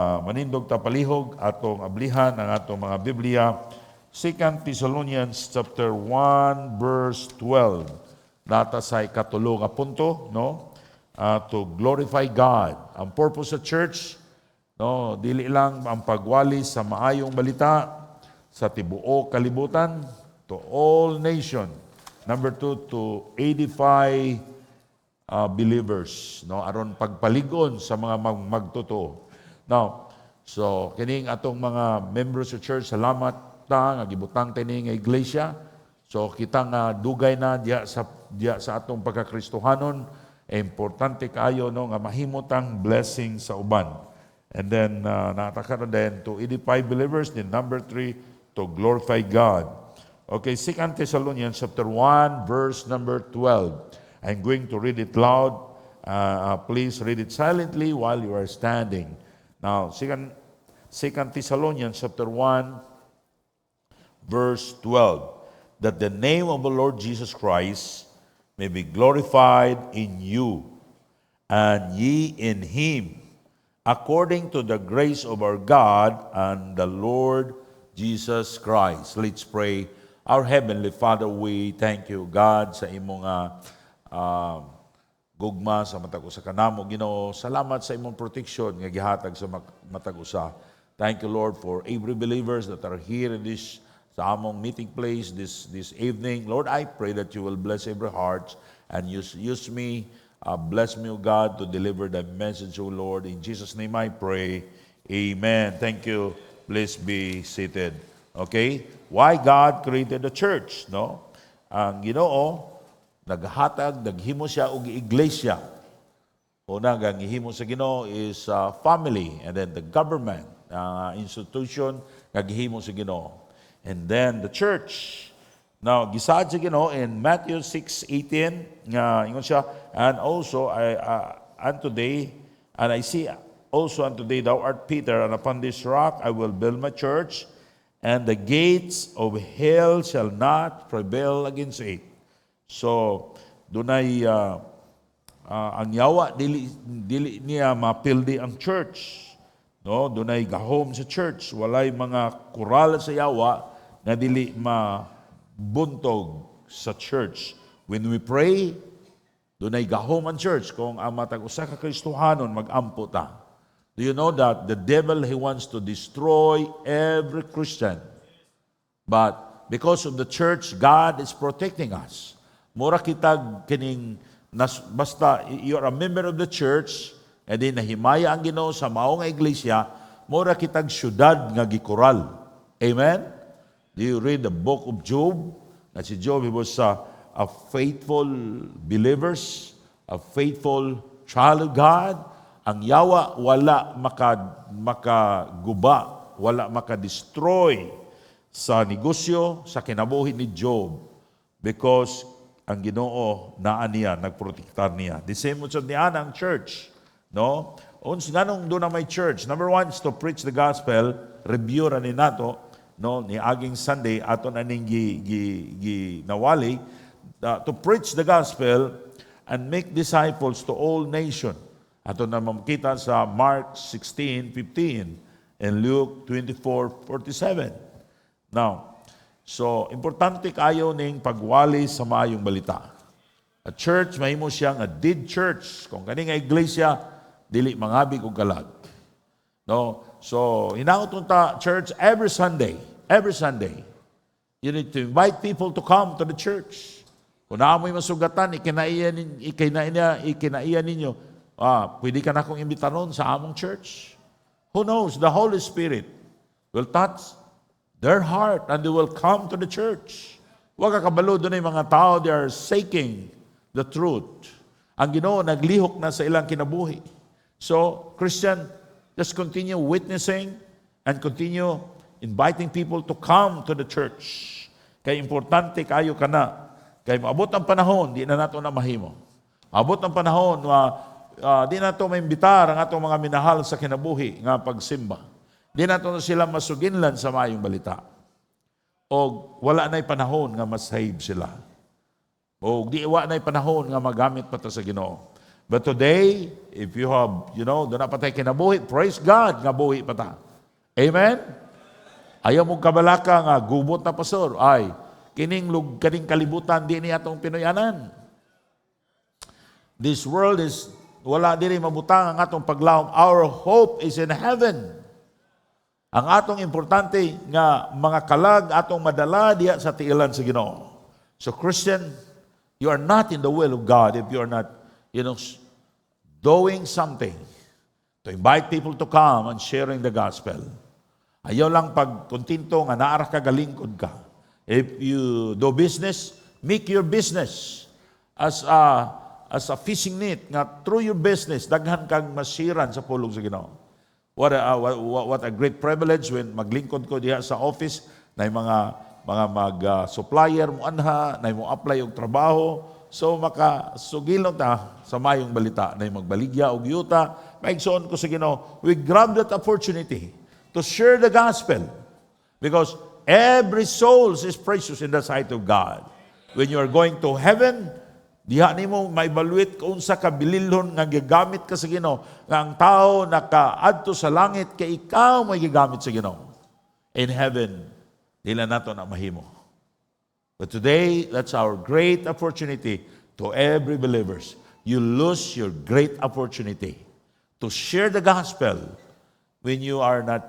manindog ta palihog atong ablihan ang atong mga Biblia. 2 Thessalonians chapter 1 verse 12. Data sa ikatulo nga punto, no? To glorify God. Ang purpose sa church, no, dili lang ang pagwali sa maayong balita sa tibuok kalibutan to all nation. Number 2, to edify believers, no, aron pagpaligon sa mga magtotoo. Now, so kining atong mga members sa church, salamat ta nga gibutang tani nga iglesia. So kita nga dugay na diya sa atong pagkakristohanon, importante kayo, no, nga mahimutang blessing sa uban. And then nataka din to edify believers. Then number 3, to glorify God. Okay, 2 Thessalonians chapter 1 verse number 12. I'm going to read it loud. Please read it silently while you are standing. Now, 2 Thessalonians chapter 1 verse 12. That the name of the Lord Jesus Christ may be glorified in you, and ye in him, according to the grace of our God and the Lord Jesus Christ. Let's pray. Our Heavenly Father, we thank you, God, sa imong gugma sa matag usa kanamo, Ginoo. Salamat sa imong protection nga gihatag sa matag usa. Thank you, Lord, for every believers that are here in this sa among meeting place this evening. Lord, I pray that you will bless every heart and use me. Bless me, O God, to deliver the message, O Lord. In Jesus' name I pray. Amen. Thank you. Please be seated. Okay? Why God created the church, no? Ang Ginoo naghimo siya og iglesia. Una ang gihimo sa Ginoo is family, and then the government, institution nga gihimo sa Ginoo. And then the church. Now, gisaad sa Ginoo in Matthew 6:18 nga ingon siya, and also and today, and I see also unto thee thou art Peter, and upon this rock I will build my church, and the gates of hell shall not prevail against it. So, dunay ang yawa dili niya mapildi ang church. No, dunay gahom sa church, walay mga kural sa yawa nga dili mabuntog sa church. When we pray, dunay gahom ang church kung ang matag usa ka Kristohanon magampo ta. Do you know that the devil, he wants to destroy every Christian? But because of the church, God is protecting us. Mura kitag kining basta you're a member of the church, and then nahimaya ang Ginoo sa mao nga iglesia, mura kitag syudad nga gikural. Amen? Do you read the book of Job? Na si Job, he was a faithful believer, a faithful child of God. Ang yawa wala makaguba, wala makadestroy sa negosyo, sa kinabuhi ni Job, because ang Ginoo naa niya, nagprotektar niya. The same sa niya ang church, no? Uns nganong do na may church. Number 1 is to preach the gospel. Review ra ni nato, no, ni aging Sunday aton aning nawali, to preach the gospel and make disciples to all nation. Ato na makita sa Mark 16:15 and Luke 24:47. Now, so, importante kayo ning pagwali sa maayong balita. A church, mahimo siyang a dead church. Kung kani nga iglesia, dili mangabig og kalag. No? So, hinaot ta church every Sunday. Every Sunday. You need to invite people to come to the church. Kung naamoy masugatan, ikinaiya ninyo, pwede ka na akong imbitaron sa among church. Who knows? The Holy Spirit will touch their heart, and they will come to the church. Huwag kakabalo doon ay mga tao, they are seeking the truth. Ang Ginoo naglihok na sa ilang kinabuhi. So, Christian, just continue witnessing and continue inviting people to come to the church. Kaya importante kayo kana. Kaya maabot ang panahon, di na nato na mahimo. Abot ang panahon, di na nato maimbitar ang atong mga minahal sa kinabuhi nga pagsimba. Di nato na sila masuginlan sa maayong balita. O wala na'y panahon nga masahib sila. O di wa na'y panahon nga magamit pa ta sa Ginoo. But today, if you have, doon na patay kinabuhi, praise God, nga buhi pa ta. Amen? Ayaw mong kabalaka nga, gubot na pastor, ay, kaning kalibutan, di niya itong Pinoyanan. This world is, wala diri mabutang ang atong paglawom. Our hope is in heaven. Ang atong importante nga mga kalag atong madala diya sa tiilan sa Ginoo. So Christian, you are not in the will of God if you are not, doing something to invite people to come and sharing the gospel. Ayaw lang pag kontinto nga naara ka galingkod ka. If you do business, make your business as a fishing net nga through your business daghan kang masiran sa pulong sa Ginoo. What a great privilege when maglingkod ko diha sa office na mga mag-supplier mo anha, na mo apply og trabaho. So makasugilon ta sa mayong balita na magbaligya og yuta. Maigsoon ko sa Ginoo, we grab that opportunity to share the gospel because every soul is precious in the sight of God. When you are going to heaven, diha nimo maibaluit kung sa kabililhon nga gigamit ka sa Ginoo, nga ang tao nakaadto sa langit kay ikaw may gigamit sa Ginoo. In heaven, dila nato na mahimo. But today, that's our great opportunity to every believers. You lose your great opportunity to share the gospel when you are not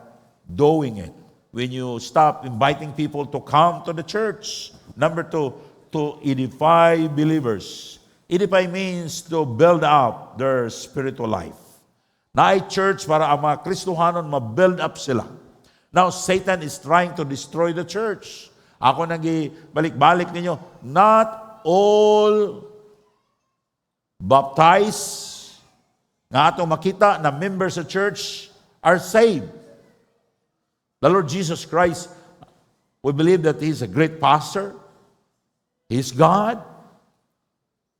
doing it. When you stop inviting people to come to the church. Number 2, to edify believers. Edify means to build up their spiritual life. Naay church para ang mga Kristohanon ma-build up sila. Now, Satan is trying to destroy the church. Ako balik-balik ninyo, not all baptized nga atong makita na members sa church are saved. The Lord Jesus Christ, we believe that He's a great pastor. He's God.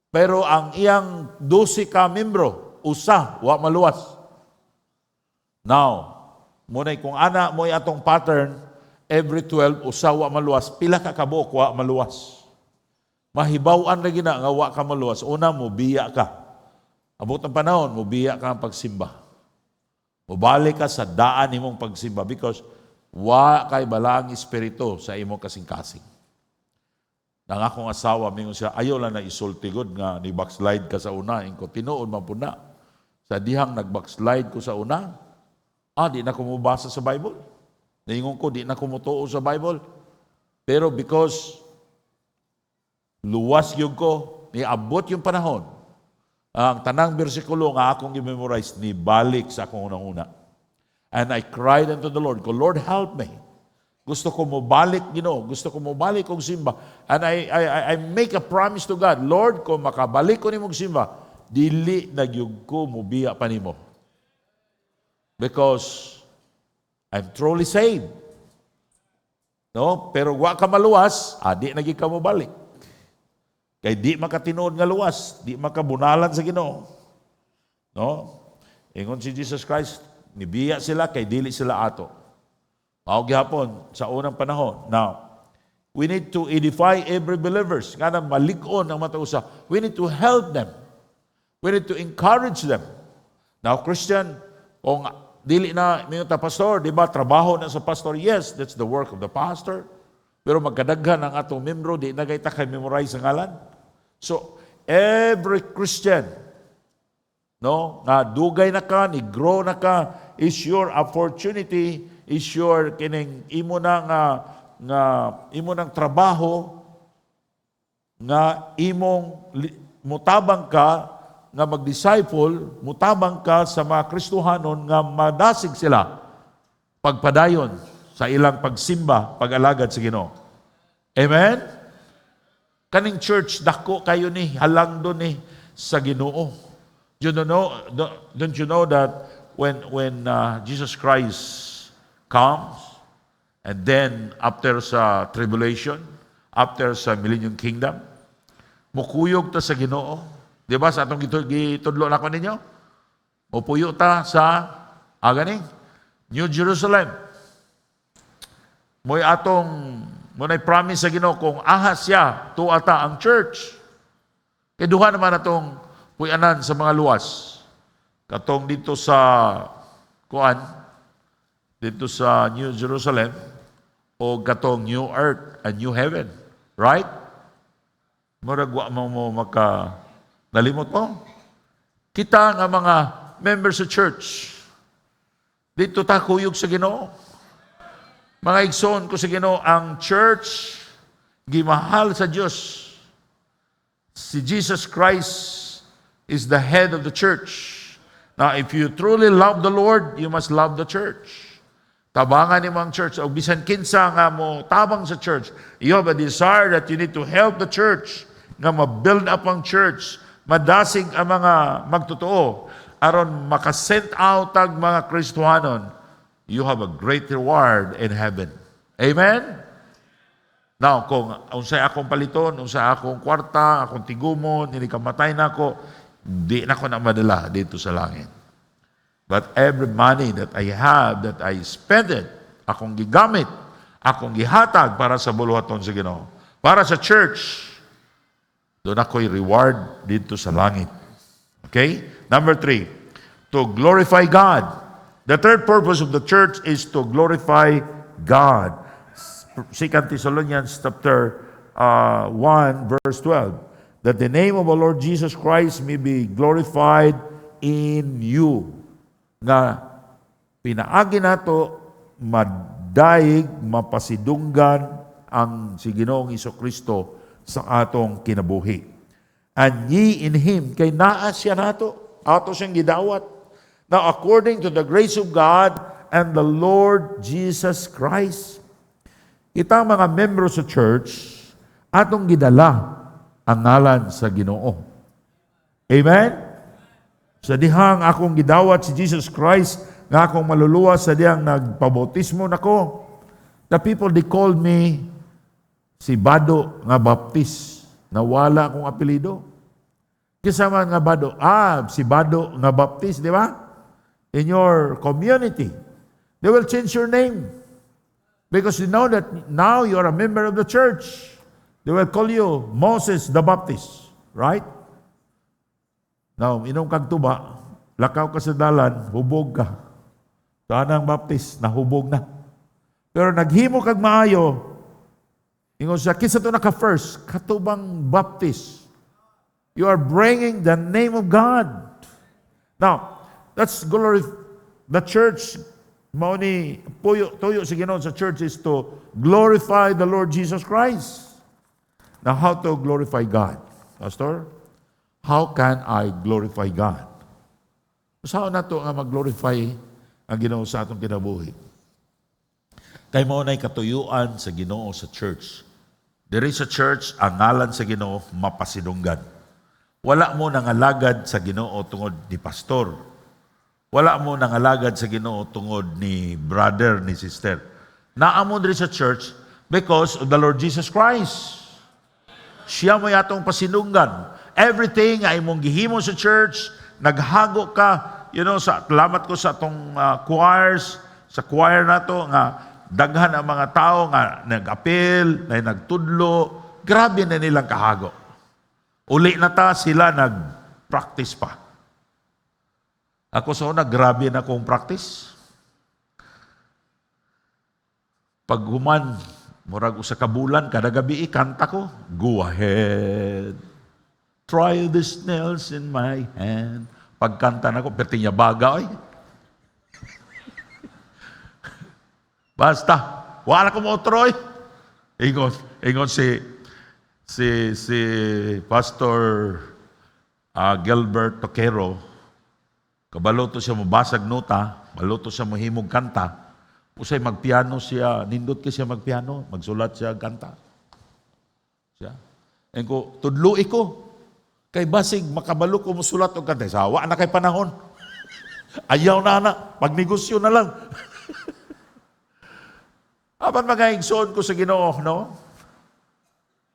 Pero ang iyang 12 ka membro, usa, wa maluwas. Now, munay kung ana mo atong pattern, every 12, usa wa maluwas, pila ka kabuk wa maluwas. Mahibaw-an lagi na nga wa ka maluwas. Una, mubiya ka. Abot ang panahon, mubiya ka ang pagsimba. Mubalik ka sa daan imong pagsimba because wa kay balang espiritu sa imong kasing-kasing. Nang akong asawa, mingon siya, ayaw lang na isultigod nga ni backslide ka sa una. Ingko, tinuod man po na. Sa dihang nag-backslide ko sa una, di na ko mubasa sa Bible. Naingon ko, di na ko mutuo sa Bible. Pero because luwas yung ko, niabot yung panahon, ang tanang bersikulo nga akong i-memorize, ni balik sa akong unang-una. And I cried unto the Lord, Lord, help me. Gusto ko mo balik, gusto ko mo balik kong simba. And I make a promise to God, Lord, kung makabalik ko ni mong simba, dili nagyug ko mo biya pa nimo. Because I'm truly saved. No? Pero wa ka maluwas, di naging ka mo balik. Kay di makatinood nga luwas, di makabunalan sa Ginoo. No? Ingon si Jesus Christ, nibiya sila kay dili sila ato. Mao gihapon sa unang panahon. Now, we need to edify every believers. Kana malig-on ang matausa. We need to help them. We need to encourage them. Now, Christian, kung dili na minunta pastor, di ba, trabaho na sa pastor, yes, that's the work of the pastor. Pero magkadaghan ang atong membro, di na kita kay memorize ang ngalan. So, every Christian, nga dugay na ka, ni grow na ka, is your opportunity, is your kining imo nang trabaho, nga imong mutabang ka, nga mag-disciple, mutabang ka sa mga Kristohanon nga madasig sila pagpadayon sa ilang pagsimba, pag-alagad sa Ginoo. Amen? Kaning church, dako kayo ni, halang doon ni sa Ginoo. Don't you know that when Jesus Christ comes, and then after sa tribulation, after sa millennium kingdom, mukuyog ta sa Ginoo. Di ba sa atong gitudlo na ko ninyo? Mupuyo ta sa New Jerusalem. Mo'y promise sa Ginoo kung ahas siya tuata ang church. Kay duha naman atong puyanan sa mga luwas. Katong dito sa kuan, dito sa New Jerusalem, o katong New Earth and New Heaven. Right? Murag wa mo maka nalimot mo. Kita nga mga members sa church, dito ta kuyog sa Ginoo. Mga igsoon ko sa Ginoo, ang church gimahal sa Dios. Si Jesus Christ is the head of the church. Now, if you truly love the Lord, you must love the church. Tabangan mo ang church. O bisan kinsa nga mo tabang sa church, you have a desire that you need to help the church, nga ma-build up ang church, madasig ang mga magtotoo, aron makasent out ang mga Kristohanon, you have a great reward in heaven. Amen? Now, kung unsay akong paliton, unsay akong kwarta, akong tigumon, hindi kamatay na ako, di na ko na madala dito sa langit. But every money that I have, that I spend it, akong gigamit, akong gihatag para sa buluhaton sa Ginoo, para sa church, doon ako'y reward dito sa langit. Okay? Number 3, to glorify God. The third purpose of the church is to glorify God. 2 Thessalonians chapter 1, verse 12. That the name of our Lord Jesus Christ may be glorified in you. Nga pinaagi nato madaig, mapasidunggan ang si Ginoong Hesukristo sa atong kinabuhi. And ye in Him, kay naa siya nato, ato siyang gidawat. Now, according to the grace of God and the Lord Jesus Christ, itang mga membro sa church, atong gidala ang ngalan sa Ginoo. Amen? Sa dihang akong gidawat si Jesus Christ, nga akong maluluwas sa dihang nagpabautismo nako. The people, they called me si Bado nga Baptist, na wala akong apelido. Kasama nga Bado, si Bado nga Baptist, di ba? In your community, they will change your name. Because you know that now you are a member of the church. They will call you Moses the Baptist. Right? Now, inong kag tuba, lakaw ka sa dalan, hubog ka. Tanang Baptist, nahubog na. Pero naghimo kag maayo, ingon siya, kisa to naka first, katubang Baptist. You are bringing the name of God. Now, that's glory. The church, mao ni tuyo sa Ginoo sa church is to glorify the Lord Jesus Christ. Now, how to glorify God? Pastor, how can I glorify God? Saan na ito nga mag-glorify ang Ginoo sa atong kinabuhi? Kay mao na'y katuyuan sa Ginoo sa church. Diri sa church, ang ngalan sa Ginoo mapasidunggan. Wala mo nangalagad sa Ginoo tungod ni pastor. Wala mo nangalagad sa Ginoo tungod ni brother, ni sister. Naamo diri sa church because of the Lord Jesus Christ. Siya mo yatong pasinunggan. Everything ay mong gihimo sa church, naghago ka, salamat ko sa atong choirs, sa choir nato nga daghan ang mga tao nga nag-apel, na nagtudlo, grabe na nilang kahago. Uli na ta, sila nag-practice pa. Ako sa una, grabe na kong practice. Pag human, murag usa ka bulan, kada gabi ikanta ko, go ahead, try these nails in my hand. Pagkanta na ko, perti niya baga, basta, wala ko mo troy. Ingon si Pastor Gilbert Toquero, kabalo to siya mabasag nota, balo to siya mahimog kanta, usay magpiano siya, nindot ka siya magpiano, magsulat siya kanta. Siya. And ko, tudlui ko, kay basig makabalo ko musulat og kanta, sawa na kay panahon. Ayaw na, magnegosyo na lang. Apan magaigsoon ko sa Ginoo, no?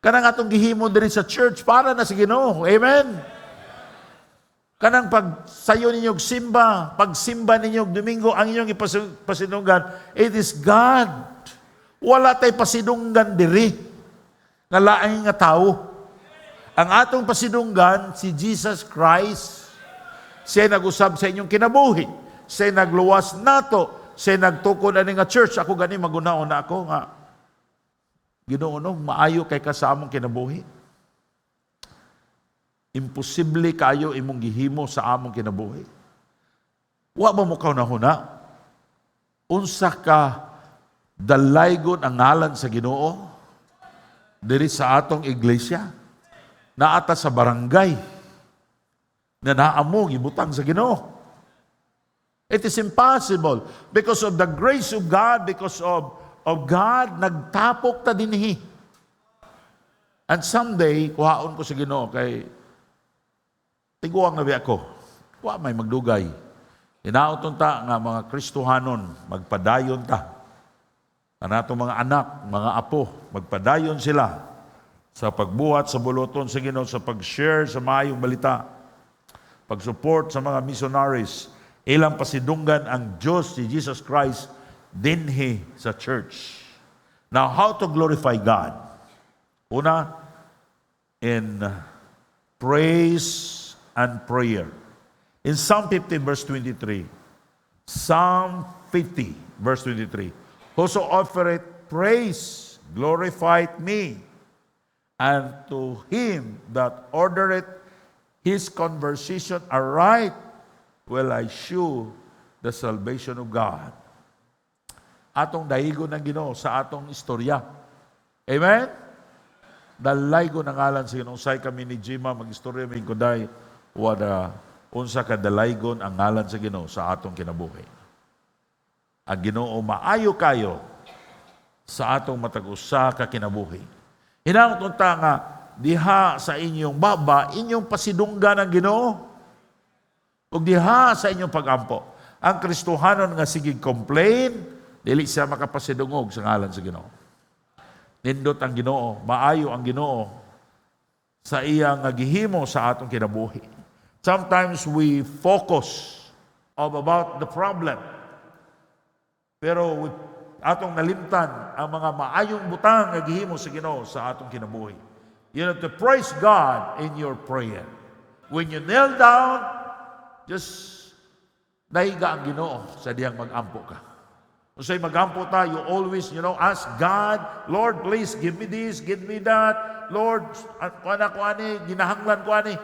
Kanang atong gihimo diri sa church para na sa Ginoo. Amen. Kanang pagsayo ninyong simba, pagsimba ninyong Domingo, ang inyong ipasinunggan, it is God. Wala tay pasinunggan diri nga laing nga tao. Ang atong pasidunggan, si Jesus Christ, siya nag-usab sa inyong kinabuhi. Siya nagluwas nato. Siya nagtukod ani nga church. Ako gani magunaon na ako nga. Ginoo no, maayo kay kasamong kinabuhi. Imposible kayo imong gihimo sa among kinabuhi. Wa ba mo kauna-huna? Unsa ka dalaygon ang ngalan sa Ginoo diri sa atong iglesia? Naata sa barangay na naamo gibutang sa Ginoo. It is impossible because of the grace of God, because of God, nagtapok ta dinhi. And someday, kuhaon ko sa Ginoo kay tiguang nabi ako. Wa may magdugay. Inaoton ta nga mga Kristohanon, magpadayon ta. Ang atong mga anak, mga apo, magpadayon sila sa pagbuhat sa buluton sa Ginoo, sa pag-share sa maayong balita, pag-support sa mga missionaries, ilang pasidunggan ang Diyos, si Jesus Christ, dinhi sa church. Now, how to glorify God? Una, in praise and prayer. In Psalm 50, verse 23, Psalm 50, verse 23, whoso offereth praise, glorified me, and to him that ordereth his conversation aright, will I shew the salvation of God. Atong dahigo ng Ginoo sa atong istorya. Amen? Dalaygo ng ngalan sa Ginoo. Say kami ni Jima, mag-istorya may kuday, wada unsa ka dalaygon ang ngalan sa Ginoo sa atong kinabuhi. Ang Ginoo maayo kayo sa atong matag-usa ka kinabuhi. Hinangon ta nga diha sa inyong baba, inyong pasidunggan ang Ginoo. Ug diha sa inyong pagampo. Ang Kristohanon nga sige complain, dili siya makapasidungog sa ngalan sa Ginoo. Nindot ang Ginoo, maayo ang Ginoo sa iyang gihimo sa atong kinabuhi. Sometimes we focus about the problem. Pero atong nalimtan ang mga maayong butang nga gihimo sa Ginoo sa atong kinabuhi. You have to praise God in your prayer. When you kneel down, just nahiga ang Ginoo sa diyang mag-ampo ka. Kung sa'y mag-ampo ta, you always, ask God, Lord, please give me this, give me that. Lord, kuana ko ani, ginahanglan ko ani.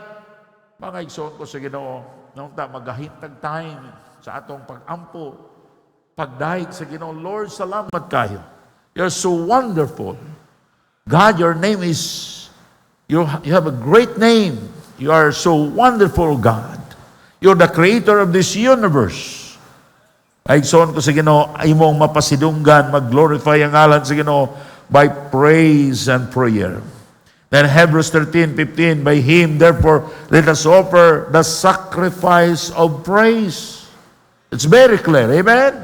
Mga igsoon ko sa Ginoo, nung ta maghahintag time sa atong pag-ampo, pagdahig sa Ginoo, Lord, salamat kayo. You're so wonderful. God, your name is, you have a great name. You are so wonderful, God. You're the creator of this universe. Ay son ko sa Ginoo, ay mong mapasidunggan, mag-glorify ang ngalan sa Ginoo by praise and prayer. Then Hebrews 13:15, by Him, therefore, let us offer the sacrifice of praise. It's very clear, amen?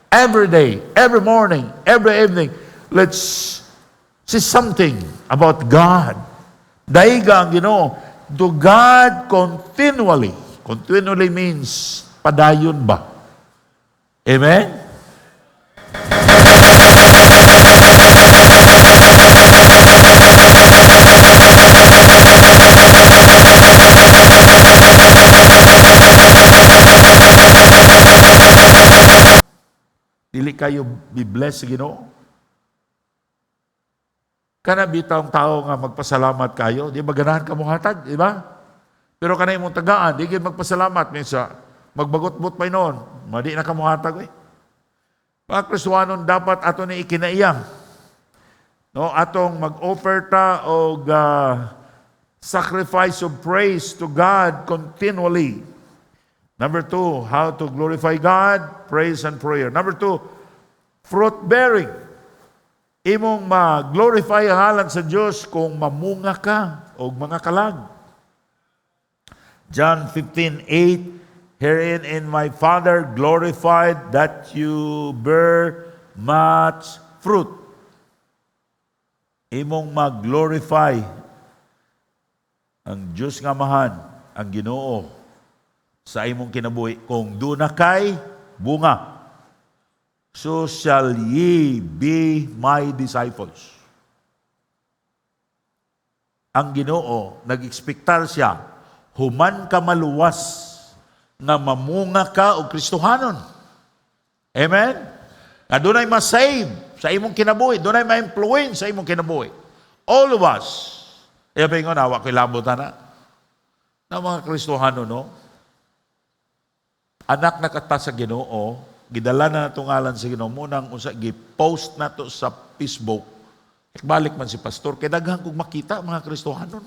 Every day, every morning, every evening, let's see something about God. Daiga ang Ginoo, to God continually. Continually means padayon ba? Amen? Dili kayo be-bless sa Ginoo? Kana bitawng tao nga magpasalamat kayo, di ba ganahan ka mo hatag, di ba? Pero kanay mong tagaan, di kayo magpasalamat, minsa, magbagot-bot pa noon, madi na ka mo hatag, eh. Mga Kristohanon, dapat ato ni ikinaiyang. No, atong mag-offer ta og sacrifice of praise to God continually. Number 2, how to glorify God, praise and prayer. Number 2, fruit-bearing. Imong ma-glorify ang ngalan sa Diyos kung mamunga ka o mga kalag. John 15:8, herein in my Father glorified that you bear much fruit. Imong mag-glorify ang Diyos nga mahan, ang Ginoo, sa imong kinabuhi kung doon na kay bunga. So shall ye be my disciples. ang Ginoo, nag-ekspektar siya, human ka maluwas, nga mamunga ka o Kristohanon. Amen? Nga dunay ma-save sa imong kinabuhi, dunay ma-influence sa imong kinabuhi. All of us. Kaya ba yung nawa ko'y labutan na mga Kristohanon, no? Anak na kata sa Ginoo, gidala na itong ngalan sa Ginoo, munang gi-post na to sa Facebook. Balik man si pastor, kaya daghang kong makita mga Kristohanon.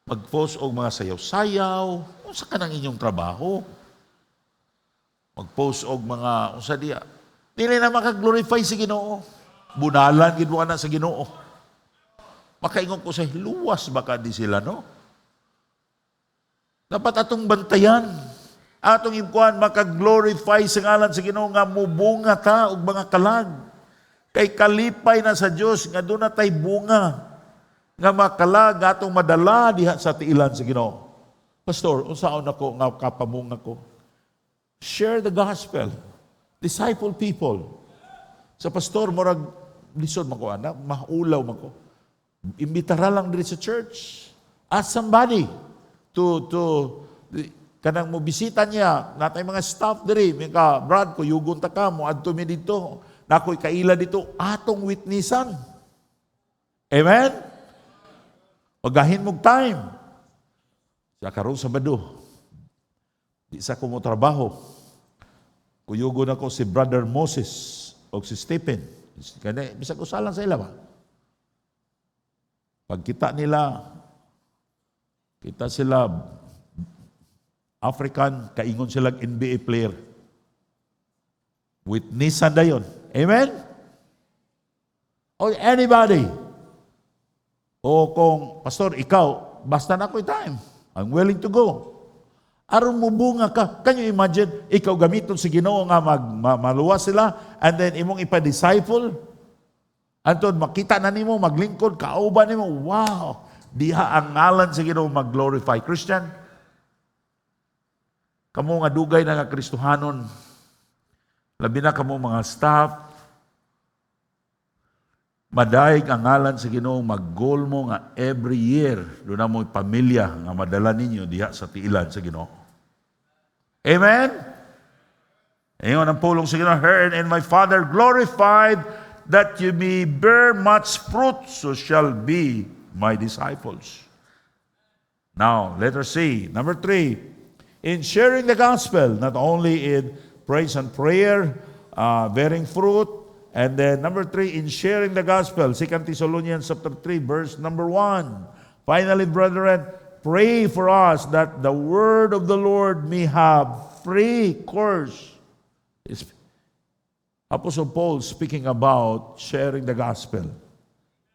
Mag-post og mga sayaw-sayaw, unsa ka ng inyong trabaho. Mag-post og mga, unsa diya. Dili na makaglorify si Ginoo. Bunalan, gid mo na sa Ginoo. Makaingon ko sa luwas baka di sila, no? Dapat atong bantayan. Atong imkuan, makaglorify sa ngalan sa Ginoo nga mubunga ta og mga kalag. Kay kalipay na sa Dios nga doon na tay bunga nga makalag atong madala diha sa tiilan sa Ginoo. Pastor, unsaon ako nga kapamunga ko? Share the gospel. Disciple people. Sa pastor, morag lisod man ko, anak, maulaw man ko. Imbitara lang diri sa church. Ask somebody to kanang mo bisita niya, natay mga staff diri, mga Brad ko, yugon ta ka mo, adto mi dito, nakoy kaila dito, atong witnessan. Amen? Pagahin mong time. Sa karong Sabado, di sa ko mo trabaho, kuyugon ako si Brother Moses o si Stephen. Kaya bisag usalan sa ila ba? Pagkita nila, kita sila African, kaingon sila NBA player. Witnessan na yun. Amen? Or anybody. O kung, Pastor, ikaw, basta na ako'y time. I'm willing to go. Aron mo bunga ka. Can you imagine, ikaw gamiton si Ginoo nga maluwas sila and then imong ipa-disciple? Antod, makita na nimo, maglingkod, kauban nimo, wow! Diha ang ngalan si Ginoo mag-glorify. Christian, kamo nga dugay na nga Kristohanon, labi na kamo mga staff, madayeg ang ngalan sa Ginoo, mag-goal mo nga every year, doon na mo'y pamilya nga madala ninyo diha sa tiilan sa Ginoo. Amen? Ayon ang pulong sa Ginoo, her and my Father glorified that you may bear much fruit, so shall be my disciples. Now, letter C. Number 3, in sharing the gospel, not only in praise and prayer, bearing fruit, and then number 3, in sharing the gospel, 2 Thessalonians chapter 3, verse number 1. Finally, brethren, pray for us that the word of the Lord may have free course. Apostle Paul speaking about sharing the gospel,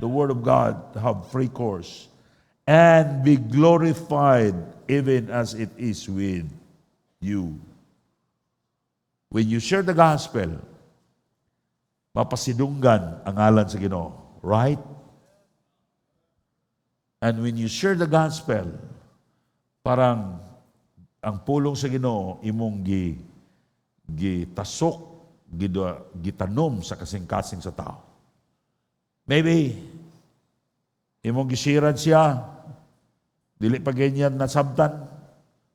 the word of God have free course, and be glorified even as it is with you. When you share the gospel, mapasidunggan ang ngalan sa Ginoo. Right? And when you share the gospel, parang ang pulong sa Ginoo imong gitasok, gitanom sa kasing-kasing sa tao. Maybe imong gisiran siya, dili pa ganyan nasabtan,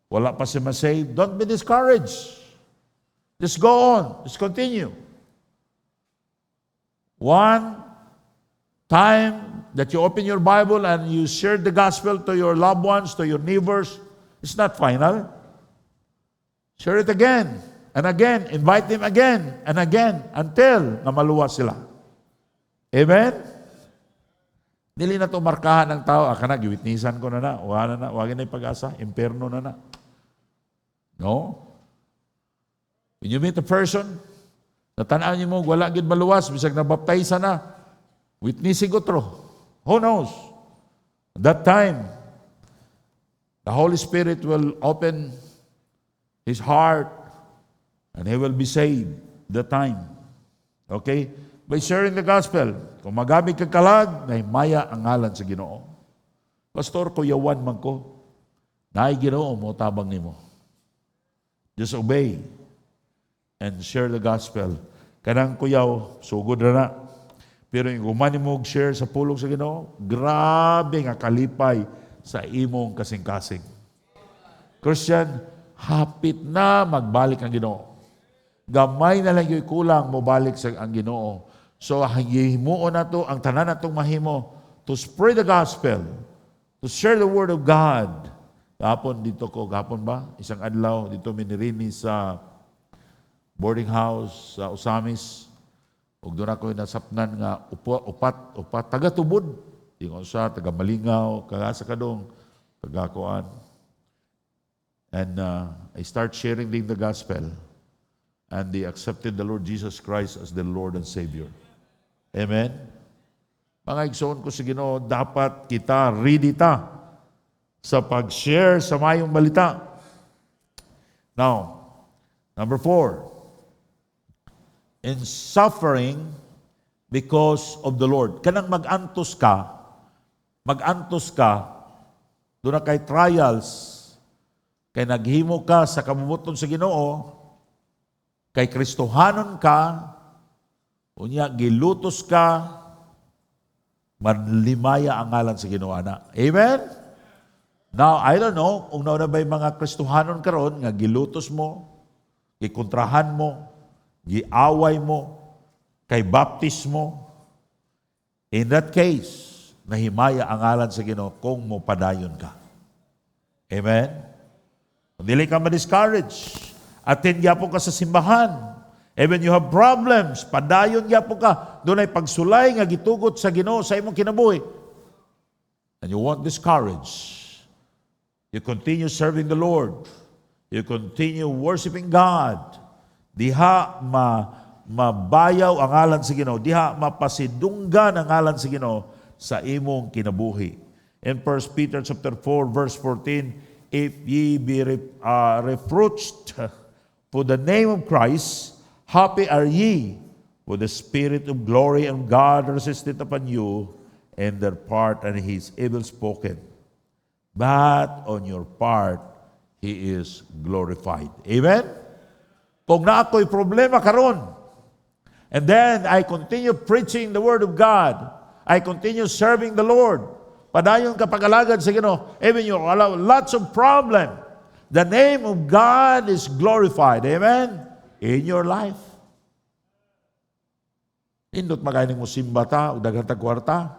wala pa siya masave. Don't be discouraged. Just go on. Just continue. One time that you open your Bible and you share the gospel to your loved ones, to your neighbors, it's not final. Share it again and again. Invite them again and again until na maluwas sila. Amen? Dili na ito markahan ng tao. Kana, giwitnisan ko na. Wala na. Wagin na yung pag-asa. Imperno na. No? When you meet a person, natanaan niyo mo, wala gid maluwas, bisag nabaptize na, witnessing otro. Who knows? At that time, the Holy Spirit will open his heart and he will be saved that time. Okay? By sharing the gospel, kung magamit kang kalag, maya ang ngalan sa Ginoo. Pastor, kuyawan man ko, naay Ginoo mo, tabang nimo. Just obey and share the gospel. Kanang kuyaw, sugod na. Pero yung umani mo share sa pulong sa Ginoo, grabe nga kalipay sa imong kasing-kasing. Christian, hapit na magbalik ang Ginoo. Gamay na lang yung kulang mo balik sa ang Ginoo. So, himuon na to, ang tanan na itong mahimo, to spread the gospel, to share the word of God. Gapon dito ko, gapon ba? Isang adlaw, dito minirini sa boarding house sa Usamis. Ug doon ako nasapnan nga upat, taga-tubod. Tingon sa, taga-Malingaw, kagasa kadong, taga-kuan. And I start sharing the gospel. And they accepted the Lord Jesus Christ as the Lord and Savior. Amen? Mga igsoon ko sa Ginoo, dapat kita ready ta sa pag-share sa mayong balita. Now, number 4, in suffering because of the Lord. Kanang mag-antos ka, doon na kay trials, kay naghimo ka sa kabubuton sa Ginoo, kay Kristohanon ka, unya gilutos ka, manlimaya ang ngalan sa Ginoo ana. Amen? Now, I don't know, kung nauna ba yung mga Kristohanon karon nga gilutos mo, gikontrahan mo, giaway mo, kay baptismo. In that case, nahimaya ang ngalan sa Ginoo kung mo padayon ka. Amen? Kung dili ka ma-discourage, attend gyapon ka sa simbahan. Even you have problems, padayon gyapon ka. Doon ay pagsulay nga gitugot sa Ginoo sa imong kinabuhi. And you won't discourage. You continue serving the Lord. You continue worshiping God. Diha mabayaw ang ngalan sa Ginoo, diha mapasidunggan ang ngalan sa Ginoo sa imong kinabuhi. In 1 Peter chapter 4 verse 14, if ye be reproached for the name of Christ, happy are ye, for the Spirit of glory and God rested upon you, and their part and he is evil spoken. But on your part, he is glorified. Amen? Kung na ako'y problema karon, and then I continue preaching the Word of God, I continue serving the Lord, padayon ka pag-alagad sa Ginoo, even you allow lots of problem, the name of God is glorified. Amen? In your life. Indot magayning mo simba ta, o daghang tagkwarta.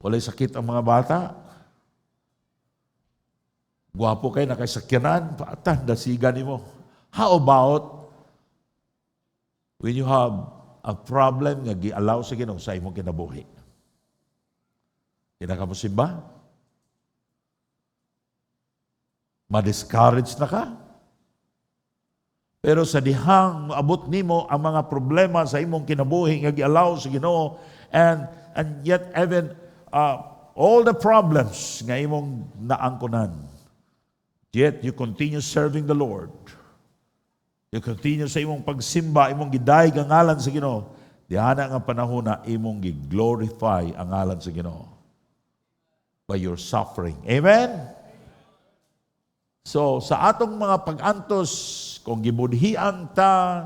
Walay sakit ang mga bata. Guwapo kayo, nakaisakyanan, paatan, dasigan mo. How about when you have a problem nga gi-allow sa Ginoo sa imong kinabuhi? Hindi ka mo simba? Ma-discourage na ka? Pero sa dihang abot nimo ang mga problema sa imong kinabuhi nga gi-allow sa Ginoo, and yet even all the problems nga imong naangkonan, yet you continue serving the Lord. You continue sa imong pagsimba, imong gidayeg ang ngalan sa Ginoo. Diana nga panahon na imong gi-glorify ang ngalan sa Ginoo by your suffering. Amen? So, sa atong mga pag-antos, kung gibudhian ta,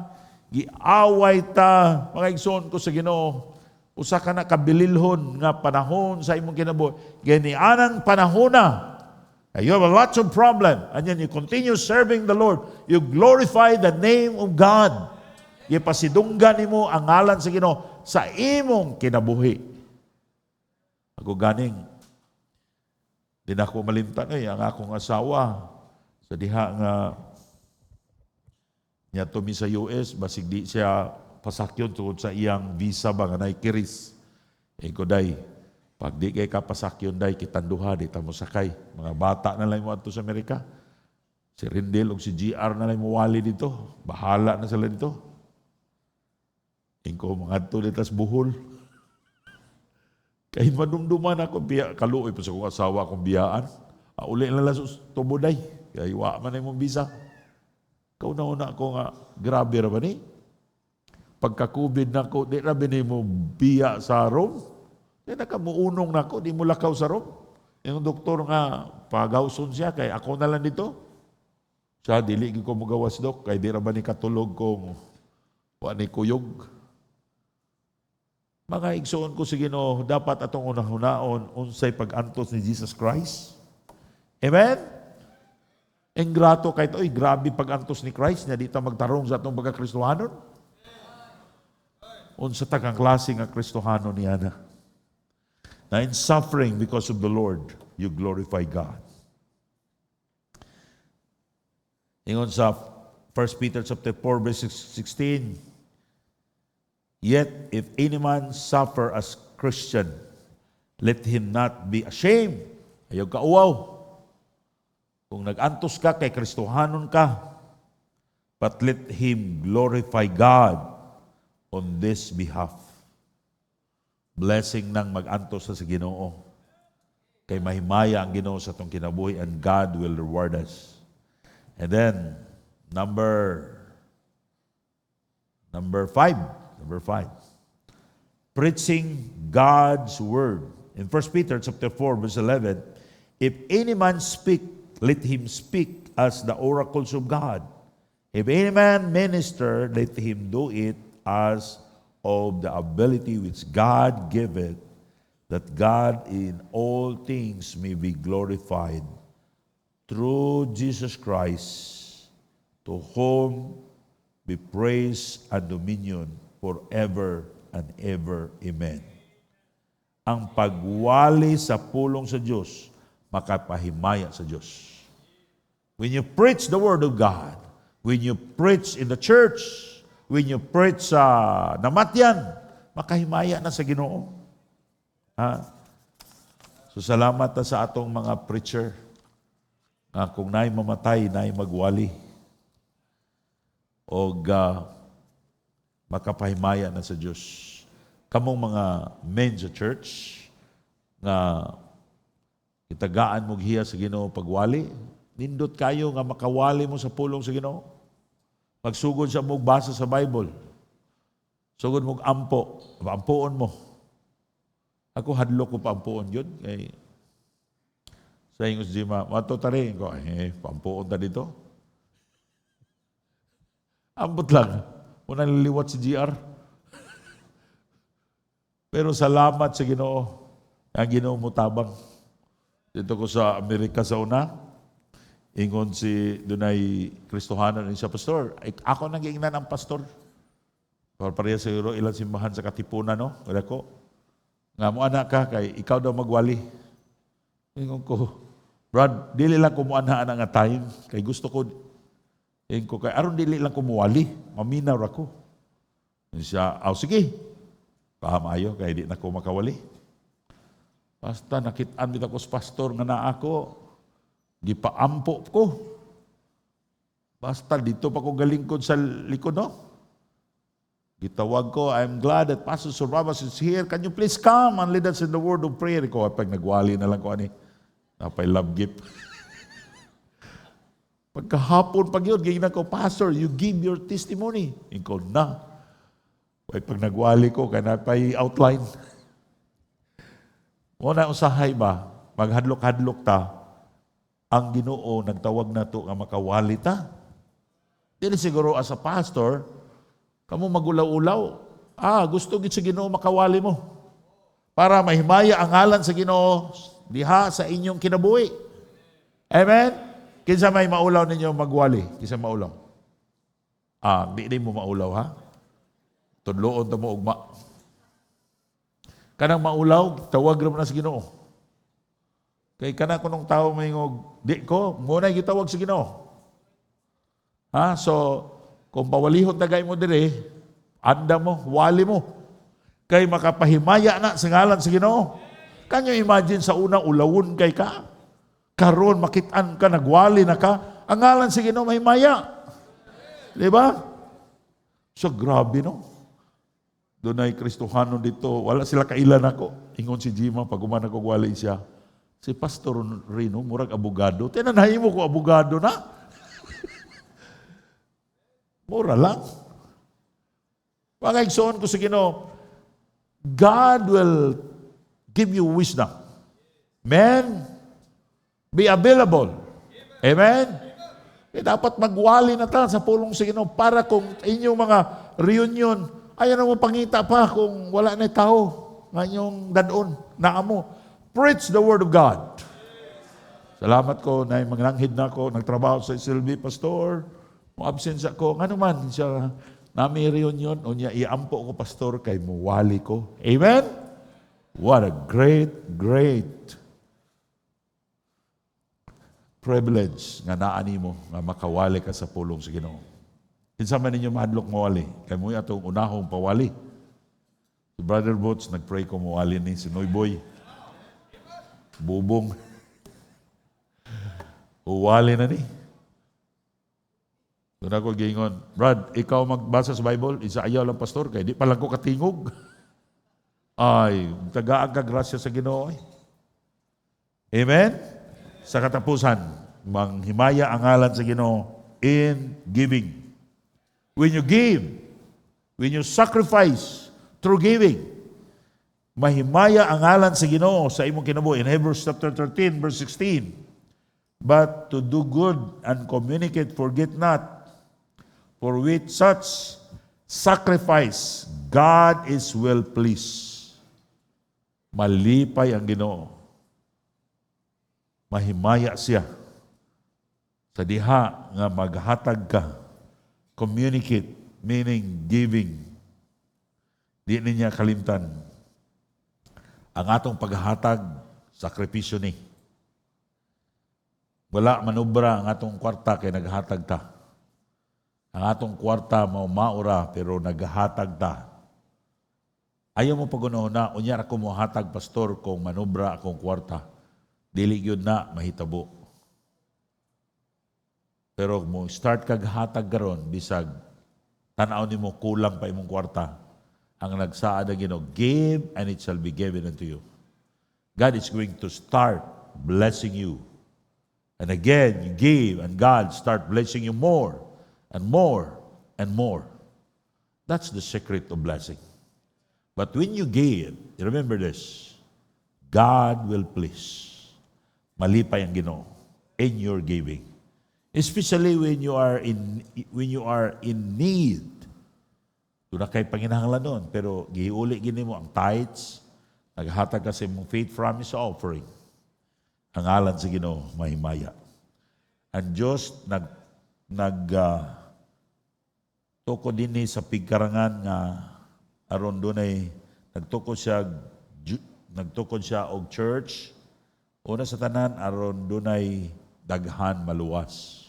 giaway ta, mga igsoon ko sa Ginoo, usa ka na kabililhon nga panahon sa imong kinabuhi. Ganianang panahon na, you have a lots of problem, and then you continue serving the Lord. You glorify the name of God. Ipasidunggan nimo ang ngalan sa Ginoo sa imong kinabuhi. Ako ganing, di na ako malimtan ang akong asawa sa diha nga niya tumi sa US, basig di siya pasakyon tungod sa iyang visa ba nga naikiris. Iko day, pag di kay kapasakyon day, kitanduha, di tamo sakay. Mga bata na lang mo ato sa Amerika. Si Rindel o si GR na lang mo wali dito. Bahala na sila dito. Ingko mga ato ditas buhol. Kahit madumduman ako, kaluoy pa sa kong asawa akong biyaan. Uli na lang tubuday. Kaya iwa man na yung visa. Kauna-una ako nga, grabe ra ba ni? Pagka-COVID na ako, di rabi ni mo biya sa Rome. Di nakamuunong na ako, di mo lakaw sa Rome. Yung doktor nga, pagawson siya, kay ako na lang dito. Siya, dili ko mo gawas, Dok, kay di ra ba ni katulog kong ni kuyog. Mga igsoon ko sa Ginoo, dapat atong unang-hunaon unsay pag-antos ni Jesus Christ. Amen? Ingrato kahit, oy, grabe pag-antos ni Christ, na di ta magtarong sa atong pagka-Kristohanon. Unsa ta kang klase nga Kristohanon niya na. Na in suffering because of the Lord, you glorify God. Ingon sa 1 Peter chapter 4, verse 16, yet if any man suffer as Christian, let him not be ashamed. Ayaw ka uwaw. Kung nag-antos ka kay Kristohanon ka, but let him glorify God on this behalf. Blessing ng mag-antos sa Ginoo. Kay mahimaya ang Ginoo sa atong kinabuhi and God will reward us. And then, number 5. Number 5. Preaching God's word. In 1 Peter chapter 4, verse 11, if any man speak, let him speak as the oracles of God. If any man minister, let him do it as of the ability which God giveth, that God in all things may be glorified through Jesus Christ, to whom be praise and dominion forever and ever. Amen. Ang pagwali sa pulong sa Diyos, makapahimaya sa Diyos. When you preach the Word of God, when you preach in the church, when you preach sa namatyan, makahimaya na sa Ginoo. Ha? So salamat na sa atong mga preacher nga kung naay mamatay, naay magwali. O makapahimaya na sa Diyos. Kamong mga men sa church nga itagaan mo giya sa Ginoo pagwali, nindot kayo nga makawali mo sa pulong sa Ginoo. Magsugod sa mo basa sa Bible. Sugod mo ampo, ampuon mo. Ako hadlok ko paampuon yun. Kay sa ingos di matutari ko, pampuon ta dito. Ambot lang. Unang liliwat si GR. Pero salamat sa Ginoo. Ang Ginoo mo tabang. Dito ko sa Amerika sa una, ingon si Dunay Kristohanon siya pastor. Ako nang giingnan ang pastor. Pareha sa Euro, ilang simbahan sa Katipunan, no? Wala ko. Nga mo anak ka, kay ikaw daw magwali. Ingon ko, Brad, dili lang ko mo anhaan nga time. Kay gusto ko, ingon ko, kay aron dili lang ko muwali. Maminaw ako. Siya, sige. Pahamayo, kay di na ko makawali. Basta nakitaan dito ko sa pastor nga na ako, gipaampo ko. Basta dito pa ko galingkod sa likod, no? Gitawag ko, I'm glad that Pastor Sorabas is here. Can you please come and lead us in the word of prayer? Ko, pag nagwali na lang ko, napay love gift. Pagkahapon, pag yun, ganyan ko, Pastor, you give your testimony. Ikaw na. Pag nagwali ko, kaya napay outline. Muna usahay ba, maghadlok-hadlok ta, ang Ginoo nagtawag na to nga makawali ta. Dili siguro as a pastor, kamo magulaw-ulaw. Gusto gid sa Ginoo makawali mo. Para mahimaya ang ngalan sa Ginoo diha sa inyong kinabuhi. Amen? Kinsa may maulaw ninyo magwali? Kinsa maulaw? Di mo maulaw, ha? Tudloon ta mo ugma. Kanang maulaw, tawag ra na sa Ginoo. Kay kana kunong tao mayngog, di ko, muna gitawag sa Ginoo. So, kung pawalihon tagay mo dire, anda mo, wali mo. Kay makapahimaya na sa ngalan sa Ginoo. Can you imagine sa unang ulawon kay ka? Karon makitaan ka, nagwali na ka, ang ngalan sa Ginoo mahimaya. Di ba? So, grabe, no? Doon ay Kristohanon dito. Wala sila kailan ako. Ingon si Jima, pag umana ko wali siya. Si Pastor Rino, murag abogado. Tinanahin mo ko abogado na. Mura lang. Pangagsoon ko sa Ginoo, God will give you wisdom. Amen? Be available. Amen? Dapat magwali na ta sa pulong sa Ginoo para kung inyong mga reunion, Ayaw na mo pangita pa kung wala na tao. Ngayong dadon, naamo. Preach the Word of God. Salamat ko na maglanghid na ako, nagtrabaho sa SLB, Pastor. Mo absence ako, nga naman siya, nami reunion, o niya, iampo ko, Pastor, kay muwali ko. Amen? What a great, great privilege nga naani mo, nga makawali ka sa pulong sa Ginoo. Kinsa man ninyo mahadlok mawali, kay mo atong unahong pawali. Si Brother Boots, nag-pray ko mawali ni si Noyboy. Bubong. Uwali na ni. Doon ako gingon, Brad, ikaw magbasa sa Bible, isa ayaw lang pastor, kaya di pa lang ko katingog. Ay, tagaan ka grasya sa Ginoo. Amen? Sa katapusan, manghimaya ang ngalan sa Ginoo in giving. When you give, when you sacrifice through giving, mahimaya ang ngalan sa Ginoo sa imong kinabuhi. In Hebrews chapter 13, verse 16, but to do good and communicate, forget not, for with such sacrifice, God is well pleased. Malipay ang Ginoo. Mahimaya siya sa diha nga maghatag ka. Communicate, meaning giving. Di niya kalimtan. Ang atong paghatag, sakripisyo ni. Wala manubra ang atong kwarta kay naghatag ta. Ang atong kwarta maura pero naghatag ta. Ayaw mo pag-una, unya ako mo hatag, pastor, kung manubra akong kwarta. Dili yun na mahitabo. Pero mo start kag hatag karon bisag tanaw nimo kulang pa imong kwarta. Ang nagsaad ang Ginoo, give and it shall be given unto you. God is going to start blessing you. And again, you give and God start blessing you more and more and more. That's the secret of blessing. But when you give, remember this, God will please. Malipay ang Ginoo in your giving. Especially when you are in need. Doon na kay panginahanglan nun. Pero giuli gini mo ang tithes, naghatag kasi mong faith promise offering. Ang ngalan sa Ginoo mahimaya. Ang Diyos tuko din sa pigkarangan nga aron dunay nagtukod siya og church. Una sa tanan aron dunay daghan maluwas.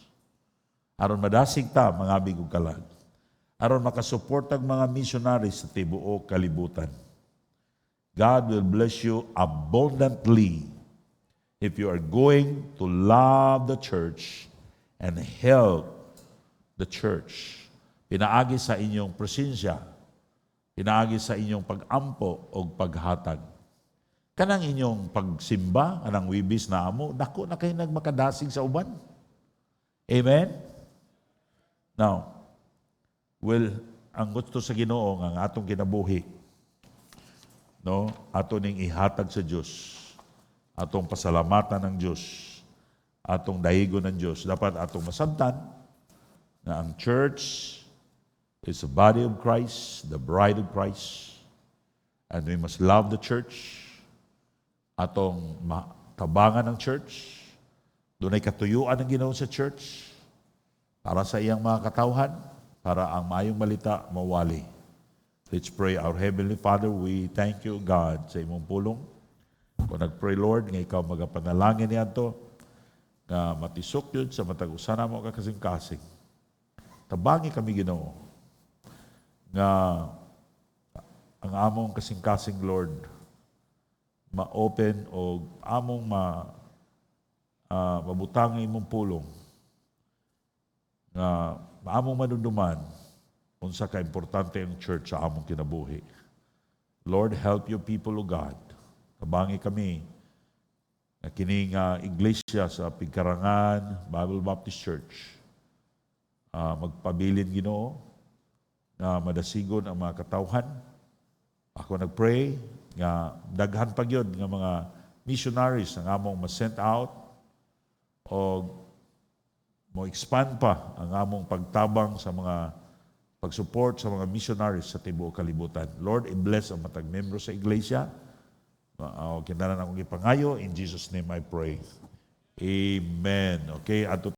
Aron madasig ta mga bigog kalag. Aron makasupport ang mga missionaries sa tibuok kalibutan. God will bless you abundantly if you are going to love the church and help the church. Pinaagi sa inyong presensya, pinaagi sa inyong pag-ampo o paghatag. Kanang inyong pagsimba, anang wibis na amo, dako na kayo nagmakadasig sa uban. Amen? Now, ang gusto sa Ginoo ang atong kinabuhi, no, ato ning ihatag sa Dios, atong pasalamatan ng Dios, atong dahigon ng Dios. Dapat atong masabtan na ang church is the body of Christ, the bride of Christ, and we must love the church. Atong tabangan ng church, doon ay katuyuan ng Ginoo sa church para sa iyang mga katawhan, para ang mayong balita mawali. Let's pray. Our Heavenly Father, we thank you, God, sa imong pulong. Kung nag-pray, Lord, nga ikaw magapanalangin niya ito, nga matisok yun sa matag-usana mo kakasing-kasing. Tabangi kami, Ginoo, nga ang among kasing-kasing, Lord, ma-open o among mabutang imong pulong nga among madumduman unsa ka importante ang church sa among kinabuhi. Lord, help your people, O God. Tabangi kami na kining iglesia sa Pigkarangan Bible Baptist Church. Magpabilin, Ginoo, na madasigon ang mga katawhan. Ako nagpray nga daghan pa gyud nga mga missionaries ang among ma-sent out o mo expand pa ang among pagtabang sa mga pag-support sa mga missionaries sa tibuok kalibutan. Lord, i-bless ang matag membro sa iglesia. Kinalan akong ipangayo. In Jesus' name I pray. Amen. Okay, ato